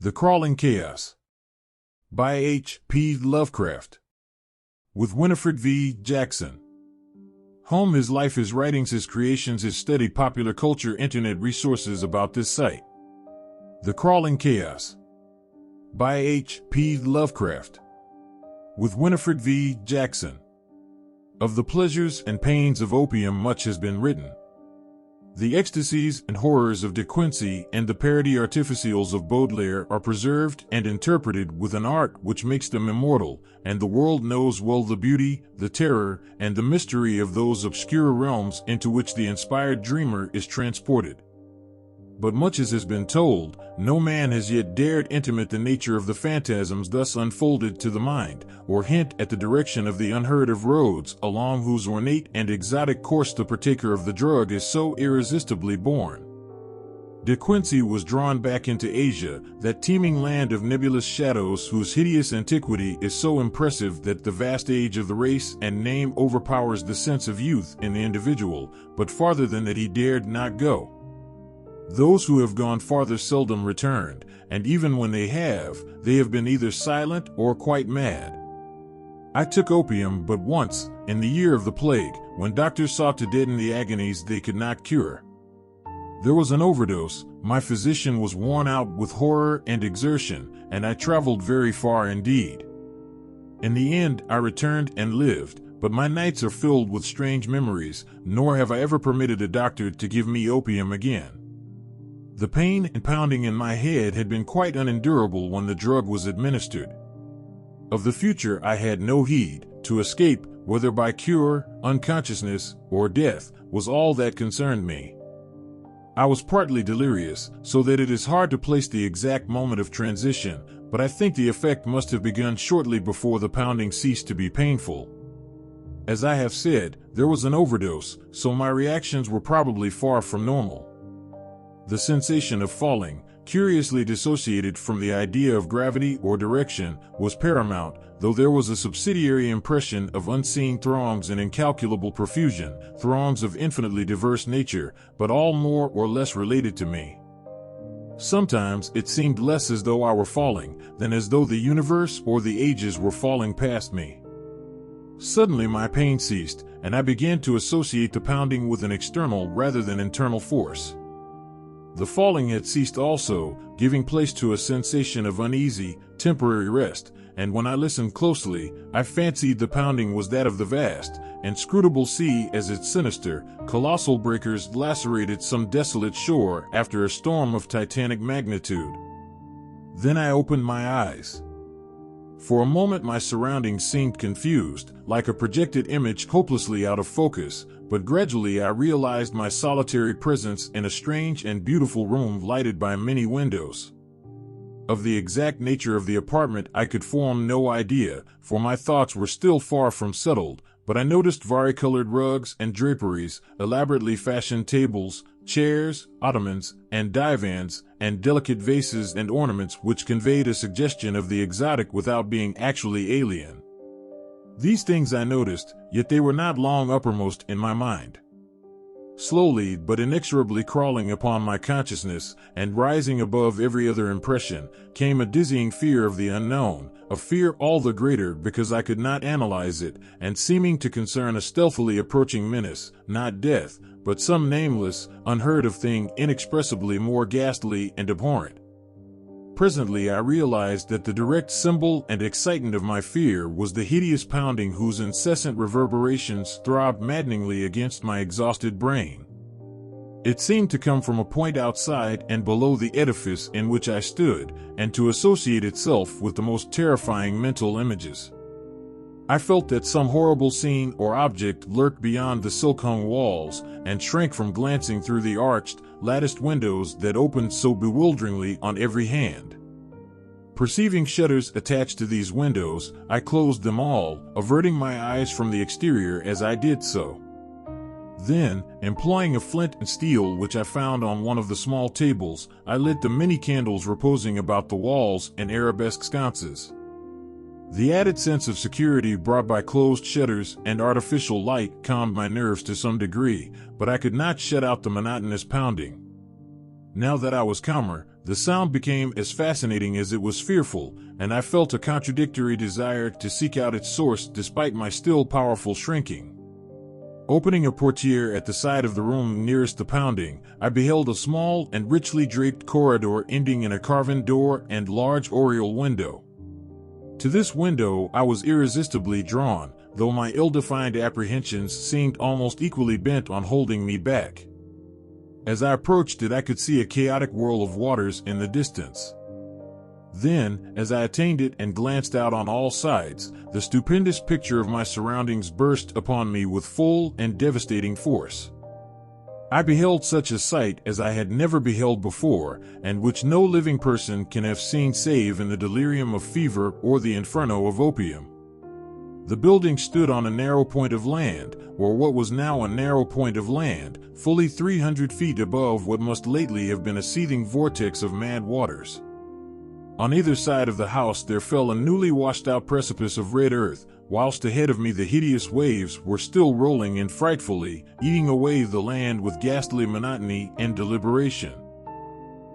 The Crawling Chaos by H.P. Lovecraft with Winifred V. Jackson. Home, his life, his writings, his creations, his study, popular culture, internet resources about this site. The Crawling Chaos by H.P. Lovecraft with Winifred V. Jackson. Of the pleasures and pains of opium much has been written. The ecstasies and horrors of De Quincey and the parody artificials of Baudelaire are preserved and interpreted with an art which makes them immortal, and the world knows well the beauty, the terror, and the mystery of those obscure realms into which the inspired dreamer is transported. But much as has been told, no man has yet dared intimate the nature of the phantasms thus unfolded to the mind, or hint at the direction of the unheard-of roads along whose ornate and exotic course the partaker of the drug is so irresistibly borne. De Quincey was drawn back into Asia, that teeming land of nebulous shadows whose hideous antiquity is so impressive that the vast age of the race and name overpowers the sense of youth in the individual, but farther than that he dared not go. Those who have gone farther seldom returned, and even when they have been either silent or quite mad. I took opium but once, in the year of the plague, when doctors sought to deaden the agonies they could not cure. There was an overdose, my physician was worn out with horror and exertion, and I traveled very far indeed. In the end I returned and lived, but my nights are filled with strange memories, nor have I ever permitted a doctor to give me opium again. The pain and pounding in my head had been quite unendurable when the drug was administered. Of the future I had no heed. To escape, whether by cure, unconsciousness, or death, was all that concerned me. I was partly delirious, so that it is hard to place the exact moment of transition, but I think the effect must have begun shortly before the pounding ceased to be painful. As I have said, there was an overdose, so my reactions were probably far from normal. The sensation of falling, curiously dissociated from the idea of gravity or direction, was paramount, though there was a subsidiary impression of unseen throngs in incalculable profusion, throngs of infinitely diverse nature, but all more or less related to me. Sometimes it seemed less as though I were falling, than as though the universe or the ages were falling past me. Suddenly my pain ceased, and I began to associate the pounding with an external rather than internal force. The falling had ceased also, giving place to a sensation of uneasy, temporary rest, and when I listened closely, I fancied the pounding was that of the vast, inscrutable sea as its sinister, colossal breakers lacerated some desolate shore after a storm of titanic magnitude. Then I opened my eyes. For a moment my surroundings seemed confused, like a projected image hopelessly out of focus, but gradually I realized my solitary presence in a strange and beautiful room lighted by many windows. Of the exact nature of the apartment I could form no idea, for my thoughts were still far from settled, but I noticed varicolored rugs and draperies, elaborately fashioned tables, chairs, ottomans, and divans, and delicate vases and ornaments which conveyed a suggestion of the exotic without being actually alien. These things I noticed, yet they were not long uppermost in my mind. Slowly but inexorably crawling upon my consciousness, and rising above every other impression, came a dizzying fear of the unknown, a fear all the greater because I could not analyze it, and seeming to concern a stealthily approaching menace, not death, but some nameless, unheard-of thing inexpressibly more ghastly and abhorrent. Presently I realized that the direct symbol and excitant of my fear was the hideous pounding whose incessant reverberations throbbed maddeningly against my exhausted brain. It seemed to come from a point outside and below the edifice in which I stood, and to associate itself with the most terrifying mental images. I felt that some horrible scene or object lurked beyond the silk-hung walls, and shrank from glancing through the arched, latticed windows that opened so bewilderingly on every hand. Perceiving shutters attached to these windows, I closed them all, averting my eyes from the exterior as I did so. Then, employing a flint and steel which I found on one of the small tables, I lit the many candles reposing about the walls and arabesque sconces. The added sense of security brought by closed shutters and artificial light calmed my nerves to some degree, but I could not shut out the monotonous pounding. Now that I was calmer, the sound became as fascinating as it was fearful, and I felt a contradictory desire to seek out its source despite my still powerful shrinking. Opening a portiere at the side of the room nearest the pounding, I beheld a small and richly draped corridor ending in a carven door and large oriel window. To this window I was irresistibly drawn, though my ill-defined apprehensions seemed almost equally bent on holding me back. As I approached it, I could see a chaotic whirl of waters in the distance. Then, as I attained it and glanced out on all sides, the stupendous picture of my surroundings burst upon me with full and devastating force. I beheld such a sight as I had never beheld before, and which no living person can have seen save in the delirium of fever or the inferno of opium. The building stood on a narrow point of land, or what was now a narrow point of land, fully 300 feet above what must lately have been a seething vortex of mad waters. On either side of the house there fell a newly washed-out precipice of red earth, whilst ahead of me the hideous waves were still rolling in frightfully, eating away the land with ghastly monotony and deliberation.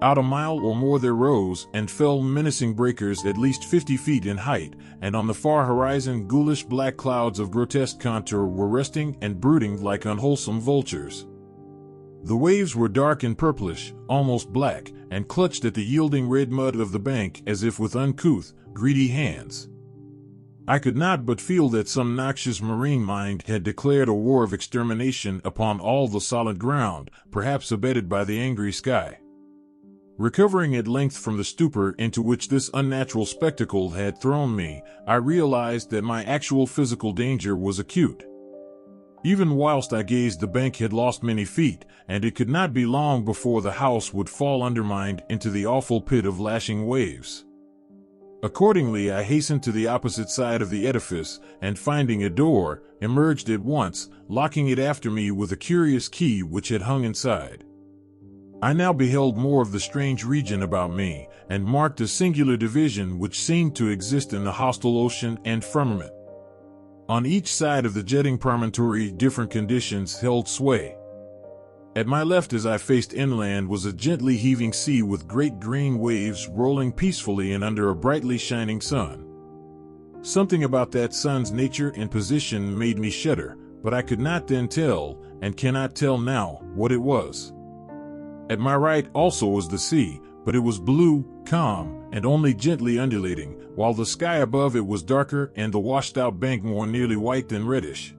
Out a mile or more there rose and fell menacing breakers at least 50 feet in height, and on the far horizon ghoulish black clouds of grotesque contour were resting and brooding like unwholesome vultures. The waves were dark and purplish, almost black, and clutched at the yielding red mud of the bank as if with uncouth, greedy hands. I could not but feel that some noxious marine mind had declared a war of extermination upon all the solid ground, perhaps abetted by the angry sky. Recovering at length from the stupor into which this unnatural spectacle had thrown me, I realized that my actual physical danger was acute. Even whilst I gazed, the bank had lost many feet, and it could not be long before the house would fall undermined into the awful pit of lashing waves. Accordingly, I hastened to the opposite side of the edifice, and finding a door, emerged at once, locking it after me with a curious key which had hung inside. I now beheld more of the strange region about me, and marked a singular division which seemed to exist in the hostile ocean and firmament. On each side of the jetting promontory different conditions held sway. At my left as I faced inland was a gently heaving sea with great green waves rolling peacefully in under a brightly shining sun. Something about that sun's nature and position made me shudder, but I could not then tell, and cannot tell now, what it was. At my right also was the sea, but it was blue, calm, and only gently undulating, while the sky above it was darker and the washed-out bank more nearly white than reddish.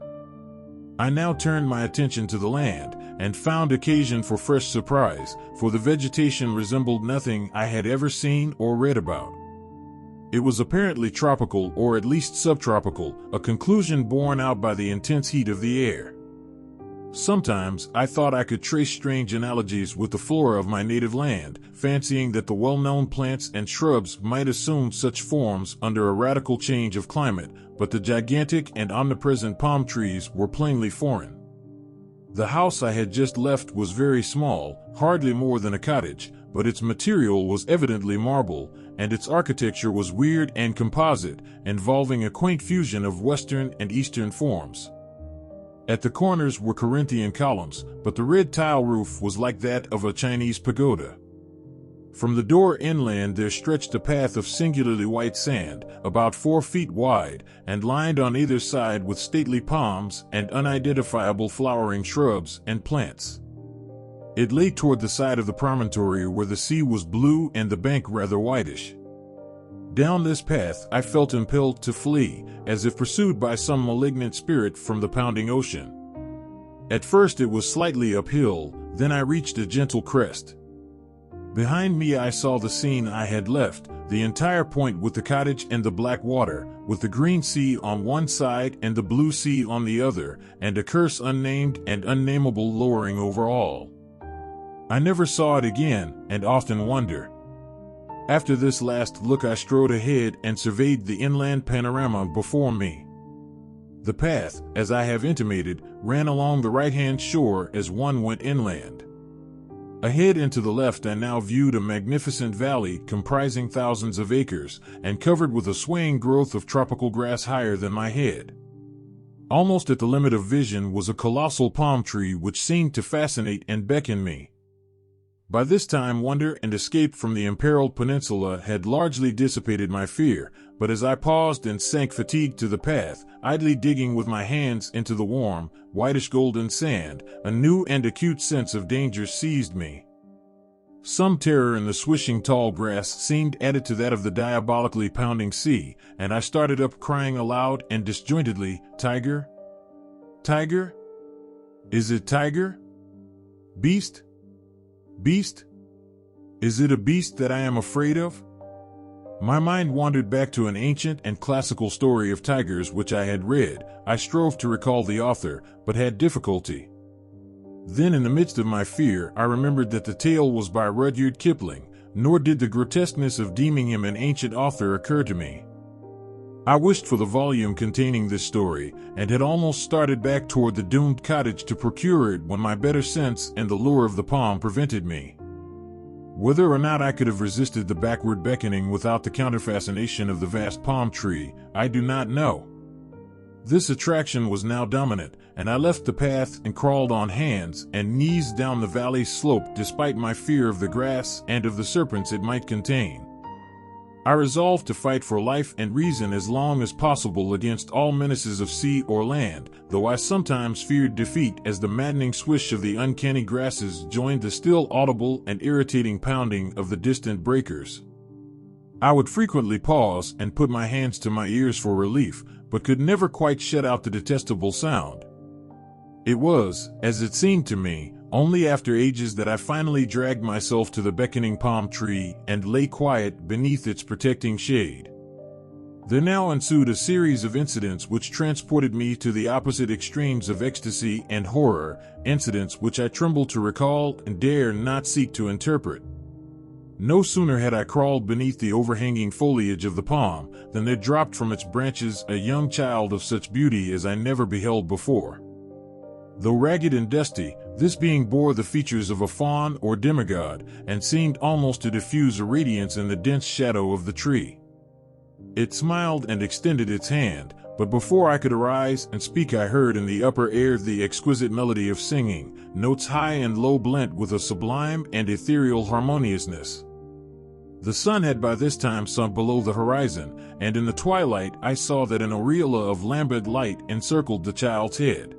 I now turned my attention to the land, and found occasion for fresh surprise, for the vegetation resembled nothing I had ever seen or read about. It was apparently tropical or at least subtropical, a conclusion borne out by the intense heat of the air. Sometimes I thought I could trace strange analogies with the flora of my native land, fancying that the well-known plants and shrubs might assume such forms under a radical change of climate, but the gigantic and omnipresent palm trees were plainly foreign. The house I had just left was very small, hardly more than a cottage, but its material was evidently marble, and its architecture was weird and composite, involving a quaint fusion of Western and Eastern forms. At the corners were Corinthian columns, but the red tile roof was like that of a Chinese pagoda. From the door inland there stretched a path of singularly white sand, about 4 feet wide, and lined on either side with stately palms and unidentifiable flowering shrubs and plants. It lay toward the side of the promontory where the sea was blue and the bank rather whitish. Down this path I felt impelled to flee, as if pursued by some malignant spirit from the pounding ocean. At first it was slightly uphill, then I reached a gentle crest. Behind me I saw the scene I had left, the entire point with the cottage and the black water, with the green sea on one side and the blue sea on the other, and a curse unnamed and unnameable lowering over all. I never saw it again, and often wonder. After this last look I strode ahead and surveyed the inland panorama before me. The path, as I have intimated, ran along the right-hand shore as one went inland. Ahead and to the left I now viewed a magnificent valley comprising thousands of acres, and covered with a swaying growth of tropical grass higher than my head. Almost at the limit of vision was a colossal palm tree which seemed to fascinate and beckon me. By this time, wonder and escape from the imperiled peninsula had largely dissipated my fear, but as I paused and sank fatigued to the path, idly digging with my hands into the warm, whitish golden sand, a new and acute sense of danger seized me. Some terror in the swishing tall grass seemed added to that of the diabolically pounding sea, and I started up crying aloud and disjointedly, "Tiger? Tiger? Is it tiger? Beast? Beast? Is it a beast that I am afraid of?" My mind wandered back to an ancient and classical story of tigers which I had read. I strove to recall the author, but had difficulty. Then, in the midst of my fear, I remembered that the tale was by Rudyard Kipling, nor did the grotesqueness of deeming him an ancient author occur to me. I wished for the volume containing this story, and had almost started back toward the doomed cottage to procure it when my better sense and the lure of the palm prevented me. Whether or not I could have resisted the backward beckoning without the counterfascination of the vast palm tree, I do not know. This attraction was now dominant, and I left the path and crawled on hands and knees down the valley slope despite my fear of the grass and of the serpents it might contain. I resolved to fight for life and reason as long as possible against all menaces of sea or land, though I sometimes feared defeat as the maddening swish of the uncanny grasses joined the still audible and irritating pounding of the distant breakers. I would frequently pause and put my hands to my ears for relief, but could never quite shut out the detestable sound. It was, as it seemed to me, only after ages that I finally dragged myself to the beckoning palm tree and lay quiet beneath its protecting shade. There now ensued a series of incidents which transported me to the opposite extremes of ecstasy and horror, incidents which I tremble to recall and dare not seek to interpret. No sooner had I crawled beneath the overhanging foliage of the palm than there dropped from its branches a young child of such beauty as I never beheld before. Though ragged and dusty, this being bore the features of a faun or demigod, and seemed almost to diffuse a radiance in the dense shadow of the tree. It smiled and extended its hand, but before I could arise and speak I heard in the upper air the exquisite melody of singing, notes high and low blent with a sublime and ethereal harmoniousness. The sun had by this time sunk below the horizon, and in the twilight I saw that an aureola of lambent light encircled the child's head.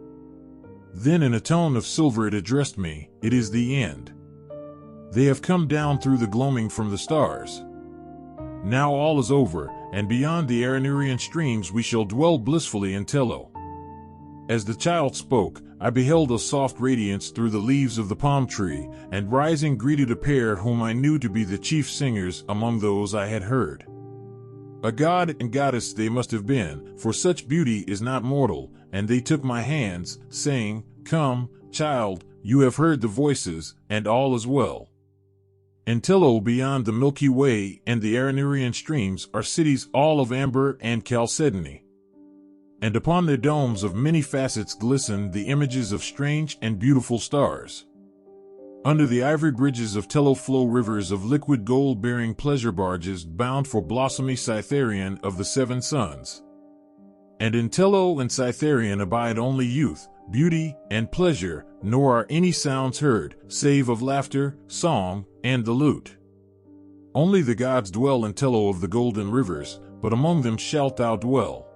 Then in a tone of silver it addressed me, "It is the end. They have come down through the gloaming from the stars. Now all is over, and beyond the Aranurian streams we shall dwell blissfully in Tello." As the child spoke, I beheld a soft radiance through the leaves of the palm tree, and rising greeted a pair whom I knew to be the chief singers among those I had heard. A god and goddess they must have been, for such beauty is not mortal, and they took my hands, saying, "Come, child, you have heard the voices, and all is well. In Tello beyond the Milky Way and the Aranurian streams are cities all of amber and chalcedony. And upon their domes of many facets glisten the images of strange and beautiful stars. Under the ivory bridges of Tello flow rivers of liquid gold-bearing pleasure barges bound for blossomy Cytherian of the seven suns. And in Tello and Cytherian abide only youth, beauty, and pleasure, nor are any sounds heard, save of laughter, song, and the lute. Only the gods dwell in Tello of the golden rivers, but among them shalt thou dwell."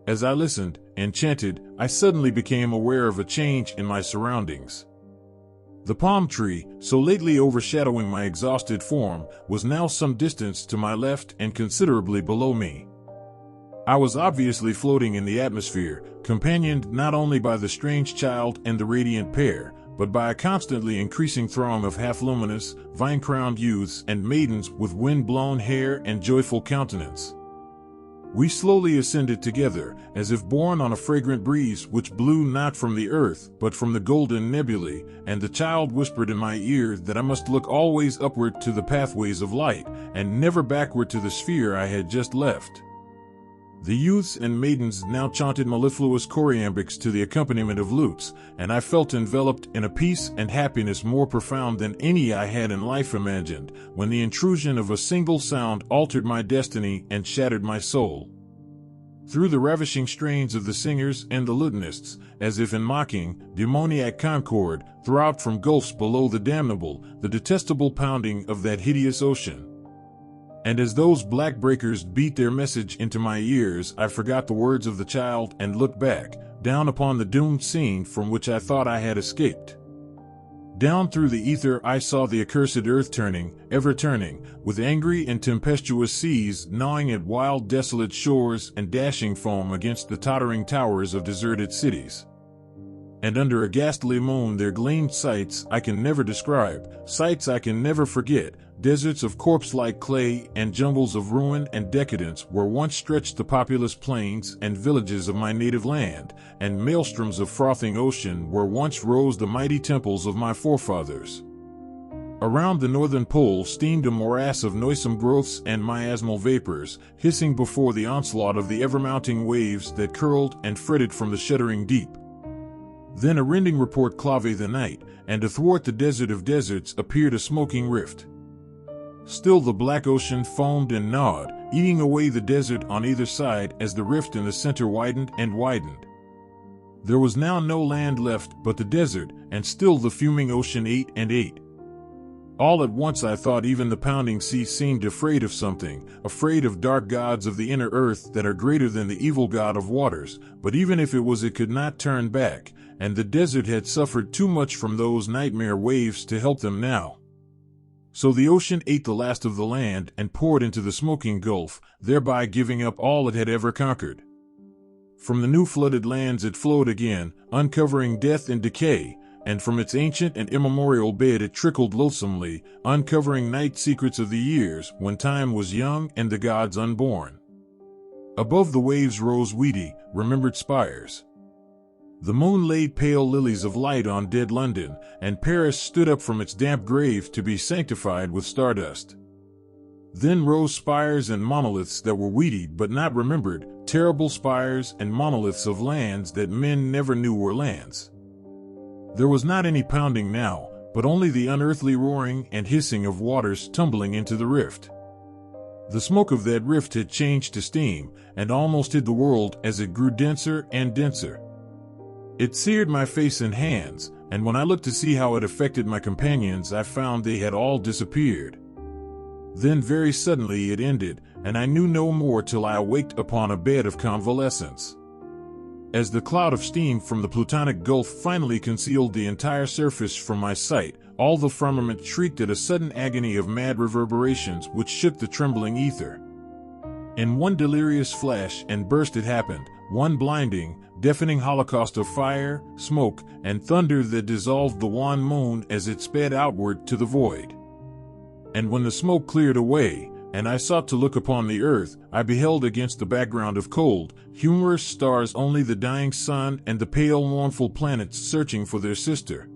As I listened, enchanted, I suddenly became aware of a change in my surroundings. The palm tree, so lately overshadowing my exhausted form, was now some distance to my left and considerably below me. I was obviously floating in the atmosphere, companioned not only by the strange child and the radiant pair, but by a constantly increasing throng of half-luminous, vine-crowned youths and maidens with wind-blown hair and joyful countenance. We slowly ascended together, as if borne on a fragrant breeze which blew not from the earth, but from the golden nebulae, and the child whispered in my ear that I must look always upward to the pathways of light, and never backward to the sphere I had just left. The youths and maidens now chanted mellifluous choriambics to the accompaniment of lutes, and I felt enveloped in a peace and happiness more profound than any I had in life imagined, when the intrusion of a single sound altered my destiny and shattered my soul. through the ravishing strains of the singers and the lutanists, as if in mocking, demoniac concord, throbbed from gulfs below the damnable, the detestable pounding of that hideous ocean. And as those black breakers beat their message into my ears, I forgot the words of the child and looked back, down upon the doomed scene from which I thought I had escaped. Down through the ether I saw the accursed earth turning, ever turning, with angry and tempestuous seas gnawing at wild desolate shores and dashing foam against the tottering towers of deserted cities. And under a ghastly moon there gleamed sights I can never describe, sights I can never forget, deserts of corpse-like clay and jungles of ruin and decadence where once stretched the populous plains and villages of my native land, and maelstroms of frothing ocean where once rose the mighty temples of my forefathers. Around the northern pole steamed a morass of noisome growths and miasmal vapors, hissing before the onslaught of the ever-mounting waves that curled and fretted from the shuddering deep. Then a rending report clave the night, and athwart the desert of deserts appeared a smoking rift. Still the black ocean foamed and gnawed, eating away the desert on either side as the rift in the center widened and widened. There was now no land left but the desert, and still the fuming ocean ate and ate. All at once I thought even the pounding sea seemed afraid of something, afraid of dark gods of the inner earth that are greater than the evil god of waters, but even if it was it could not turn back, and the desert had suffered too much from those nightmare waves to help them now. So the ocean ate the last of the land and poured into the smoking gulf, thereby giving up all it had ever conquered. From the new flooded lands it flowed again, uncovering death and decay, and from its ancient and immemorial bed it trickled loathsomely, uncovering night secrets of the years when time was young and the gods unborn. Above the waves rose weedy, remembered spires. The moon laid pale lilies of light on dead London, and Paris stood up from its damp grave to be sanctified with stardust. Then rose spires and monoliths that were weedied but not remembered, terrible spires and monoliths of lands that men never knew were lands. There was not any pounding now, but only the unearthly roaring and hissing of waters tumbling into the rift. The smoke of that rift had changed to steam, and almost hid the world as it grew denser and denser. It seared my face and hands, and when I looked to see how it affected my companions, I found they had all disappeared. Then very suddenly it ended, and I knew no more till I awaked upon a bed of convalescence. As the cloud of steam from the Plutonic Gulf finally concealed the entire surface from my sight, all the firmament shrieked at a sudden agony of mad reverberations which shook the trembling ether. In one delirious flash and burst it happened, one blinding, deafening holocaust of fire, smoke, and thunder that dissolved the wan moon as it sped outward to the void. And when the smoke cleared away, and I sought to look upon the earth, I beheld against the background of cold, humorous stars only the dying sun and the pale mournful planets searching for their sister.